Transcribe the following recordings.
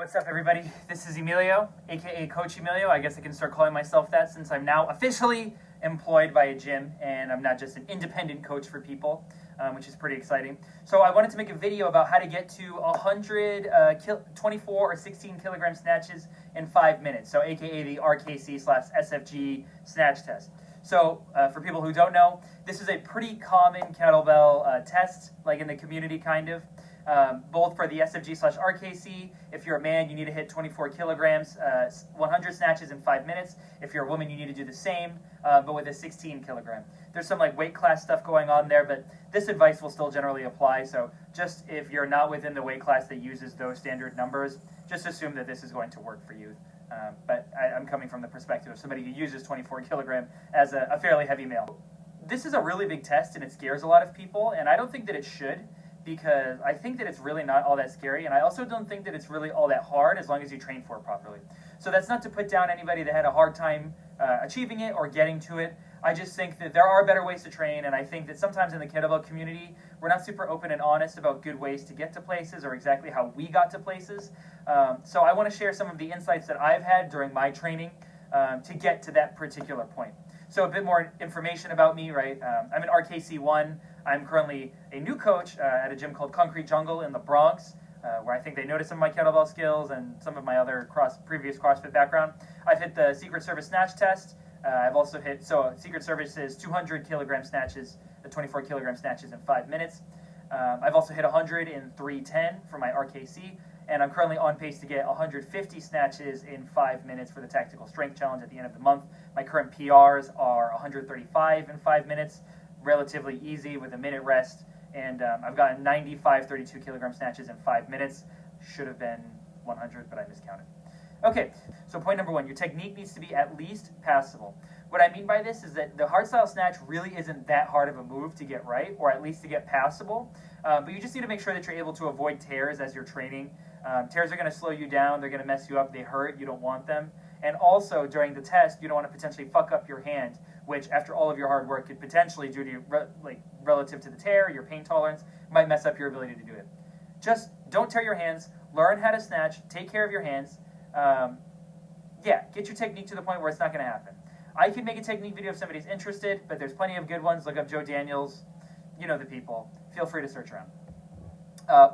what's up everybody? This is Emilio, aka Coach Emilio. I guess I can start calling myself that since I'm now officially employed by a gym and I'm not just an independent coach for people, which is pretty exciting. So I wanted to make a video about how to get to 100 24 or 16 kilogram snatches in 5 minutes. So aka the RKC/SFG snatch test. So for people who don't know, this is a pretty common kettlebell test, like in the community kind of. Both for the SFG/RKC, if you're a man, you need to hit 24 kilograms, 100 snatches in 5 minutes. If you're a woman, you need to do the same, but with a 16 kilogram. There's some like weight class stuff going on there, but this advice will still generally apply. So just if you're not within the weight class that uses those standard numbers, just assume that this is going to work for you. But I'm coming from the perspective of somebody who uses 24 kilogram as a fairly heavy male. This is a really big test and it scares a lot of people, and I don't think that it should, because I think that it's really not all that scary, and I also don't think that it's really all that hard as long as you train for it properly. So that's not to put down anybody that had a hard time achieving it or getting to it. I just think that there are better ways to train, and I think that sometimes in the kettlebell community, we're not super open and honest about good ways to get to places or exactly how we got to places. So I want to share some of the insights that I've had during my training to get to that particular point. So a bit more information about me, right? I'm an RKC1. I'm currently a new coach at a gym called Concrete Jungle in the Bronx, where I think they noticed some of my kettlebell skills and some of my other previous CrossFit background. I've hit the Secret Service snatch test. I've also hit, so Secret Service is 200 kilogram snatches, the 24 kilogram snatches in 5 minutes. I've also hit 100 in 310 for my RKC, and I'm currently on pace to get 150 snatches in 5 minutes for the Tactical Strength Challenge at the end of the month. My current PRs are 135 in 5 minutes, relatively easy with a minute rest, and I've gotten 95 32 kilogram snatches in 5 minutes. Should have been 100, but I miscounted. Okay, so point number one, your technique needs to be at least passable. What I mean by this is that the hardstyle snatch really isn't that hard of a move to get right, or at least to get passable, but you just need to make sure that you're able to avoid tears as you're training. Tears are going to slow you down, they're going to mess you up, they hurt, you don't want them. And also, during the test, you don't want to potentially fuck up your hand, which after all of your hard work could potentially, due to relative to the tear, your pain tolerance, might mess up your ability to do it. Just don't tear your hands, learn how to snatch, take care of your hands. Yeah, get your technique to the point where it's not going to happen. I can make a technique video if somebody's interested, but there's plenty of good ones. Look up Joe Daniels, you know the people. Feel free to search around.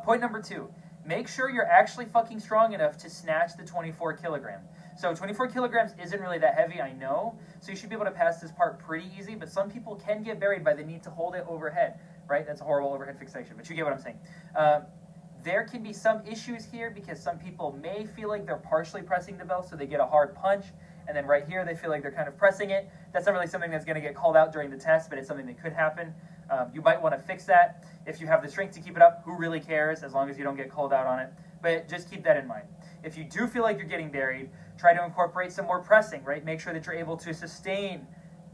Point number two, make sure you're actually fucking strong enough to snatch the 24 kilogram. So 24 kilograms isn't really that heavy, I know, so you should be able to pass this part pretty easy, but some people can get buried by the need to hold it overhead, right? That's a horrible overhead fixation, but you get what I'm saying. There can be some issues here because some people may feel like they're partially pressing the bell, so they get a hard punch, and then right here they feel like they're kind of pressing it. That's not really something that's going to get called out during the test, but it's something that could happen. You might want to fix that. If you have the strength to keep it up, who really cares, as long as you don't get called out on it. But just keep that in mind. If you do feel like you're getting buried, try to incorporate some more pressing, right? Make sure that you're able to sustain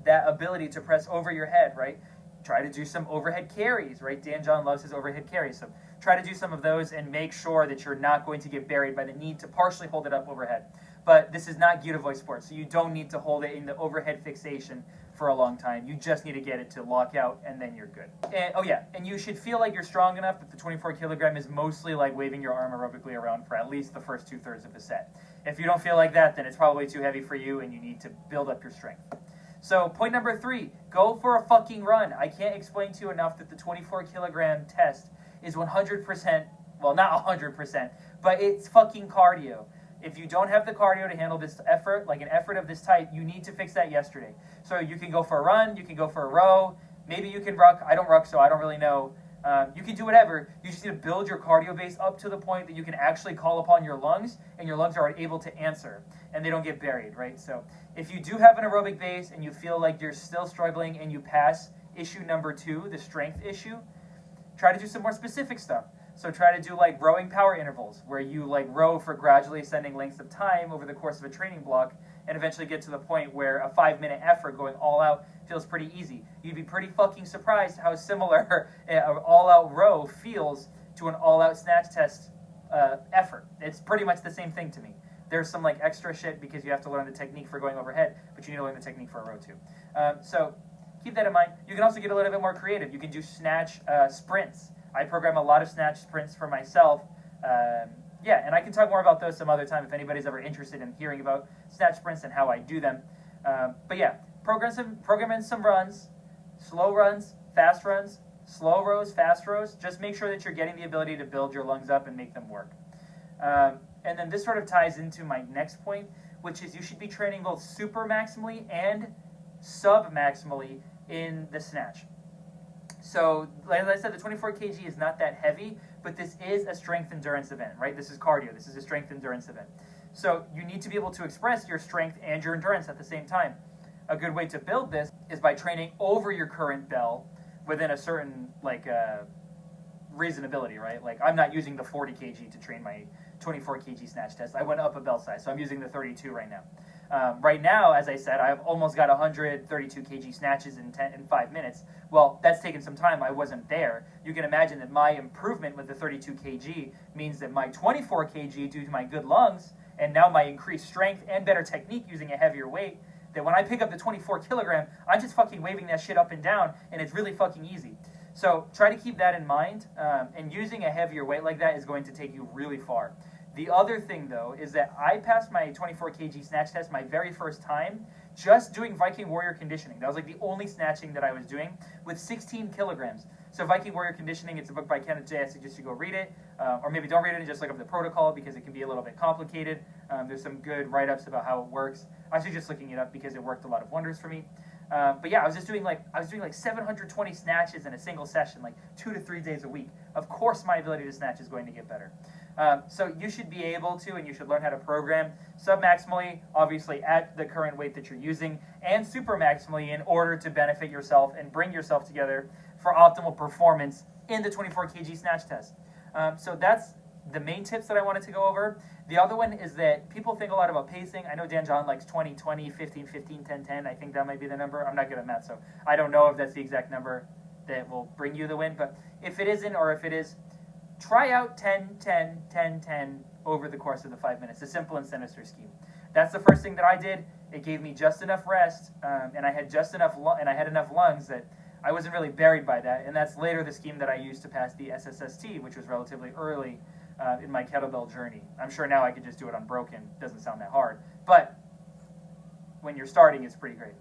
that ability to press over your head, right? Try to do some overhead carries, right? Dan John loves his overhead carries. So try to do some of those and make sure that you're not going to get buried by the need to partially hold it up overhead. But this is not Gita voice sports, so you don't need to hold it in the overhead fixation for a long time. You just need to get it to lock out, and then you're good. And, oh yeah, and you should feel like you're strong enough that the 24 kilogram is mostly like waving your arm aerobically around for at least the first 2/3 of the set. If you don't feel like that, then it's probably too heavy for you and you need to build up your strength. So point number three, go for a fucking run. I can't explain to you enough that the 24 kilogram test is 100%, well, not 100%, but it's fucking cardio. If you don't have the cardio to handle this effort, like an effort of this type, you need to fix that yesterday. So you can go for a run, you can go for a row, maybe you can ruck. I don't ruck, so I don't really know. You can do whatever. You just need to build your cardio base up to the point that you can actually call upon your lungs, and your lungs are able to answer, and they don't get buried, right? So if you do have an aerobic base and you feel like you're still struggling and you pass issue number 2, the strength issue, try to do some more specific stuff. So try to do like rowing power intervals, where you like row for gradually ascending lengths of time over the course of a training block, and eventually get to the point where a 5-minute effort going all out feels pretty easy. You'd be pretty fucking surprised how similar an all-out row feels to an all-out snatch test effort. It's pretty much the same thing to me. There's some like extra shit because you have to learn the technique for going overhead, but you need to learn the technique for a row too. So keep that in mind. You can also get a little bit more creative. You can do snatch sprints. I program a lot of snatch sprints for myself yeah, and I can talk more about those some other time if anybody's ever interested in hearing about snatch sprints and how I do them. But yeah, program in some runs, slow runs, slow rows, fast rows. Just make sure that you're getting the ability to build your lungs up and make them work. And then this sort of ties into my next point, which is you should be training both super maximally and sub maximally in the snatch. So, like I said, the 24 kg is not that heavy, but this is a strength endurance event, right? This is cardio. This is a strength endurance event. So you need to be able to express your strength and your endurance at the same time. A good way to build this is by training over your current bell within a certain, reasonability, right? Like, I'm not using the 40 kg to train my 24 kg snatch test. I went up a bell size, so I'm using the 32 right now. Right now, as I said, I've almost got 132 kg snatches in 5 minutes. Well, that's taken some time. I wasn't there. You can imagine that my improvement with the 32 kg means that my 24 kg, due to my good lungs, and now my increased strength and better technique using a heavier weight, that when I pick up the 24 kilogram, I'm just fucking waving that shit up and down, and it's really fucking easy. So try to keep that in mind, and using a heavier weight like that is going to take you really far. The other thing, though, is that I passed my 24 kg snatch test my very first time just doing Viking Warrior Conditioning. That was like the only snatching that I was doing with 16 kilograms. So Viking Warrior Conditioning, it's a book by Kenneth J. I suggest you go read it, or maybe don't read it and just look up the protocol because it can be a little bit complicated. There's some good write-ups about how it works. I was just looking it up because it worked a lot of wonders for me. But yeah, I was doing like 720 snatches in a single session, like 2 to 3 days a week. Of course, my ability to snatch is going to get better. So you should be able to, and you should learn how to program sub-maximally, obviously at the current weight that you're using, and super-maximally in order to benefit yourself and bring yourself together for optimal performance in the 24 kg snatch test. So that's the main tips that I wanted to go over. The other one is that people think a lot about pacing. I know Dan John likes 20, 20, 15, 15, 10, 10. I think that might be the number. I'm not good at math, so I don't know if that's the exact number that will bring you the win. But if it isn't, or if it is, try out 10, 10, 10, 10 over the course of the 5 minutes. A simple and sinister scheme. That's the first thing that I did. It gave me just enough rest, and I had just enough, and I had enough lungs that I wasn't really buried by that. And that's later the scheme that I used to pass the SSST, which was relatively early in my kettlebell journey. I'm sure now I could just do it unbroken. Doesn't sound that hard, but when you're starting, it's pretty great.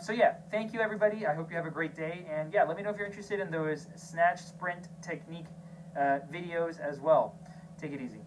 So yeah, thank you everybody. I hope you have a great day, and yeah, let me know if you're interested in those snatch sprint technique videos as well. Take it easy.